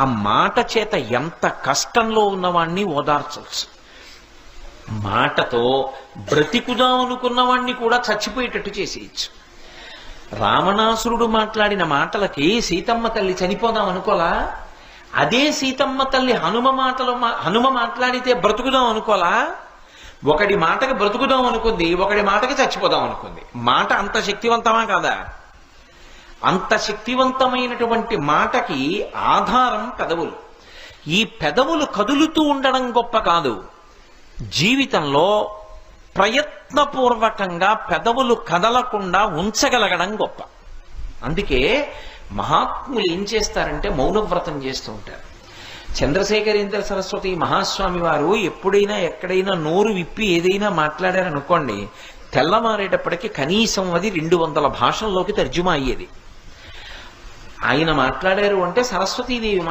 ఆ మాట చేత ఎంత కష్టంలో ఉన్నవాణ్ణి ఓదార్చవచ్చు. మాటతో బ్రతికుదాం అనుకున్నవాణ్ణి కూడా చచ్చిపోయేటట్టు చేసేయచ్చు. రావణాసురుడు మాట్లాడిన మాటలకి సీతమ్మ తల్లి చనిపోదాం అనుకోలా? అదే సీతమ్మ తల్లి హనుమ మాట్లాడితే బ్రతుకుదాం అనుకోలా? ఒకడి మాటకి బ్రతుకుదాం అనుకుంది, ఒకడి మాటకి చచ్చిపోదాం అనుకుంది. మాట అంత శక్తివంతమా కాదా? అంత శక్తివంతమైనటువంటి మాటకి ఆధారం పెదవులు. ఈ పెదవులు కదులుతూ ఉండడం గొప్ప కాదు, జీవితంలో ప్రయత్నపూర్వకంగా పెదవులు కదలకుండా ఉంచగలగడం గొప్ప. అందుకే మహాత్ములు ఏం చేస్తారంటే మౌనవ్రతం చేస్తూ ఉంటారు. చంద్రశేఖరేంద్ర సరస్వతి మహాస్వామి వారు ఎప్పుడైనా ఎక్కడైనా నోరు విప్పి ఏదైనా మాట్లాడారనుకోండి, తెల్లమారేటప్పటికి కనీసం అది 200 భాషల్లోకి తర్జుమా అయ్యేది. ఆయన మాట్లాడారు అంటే సరస్వతీదేవి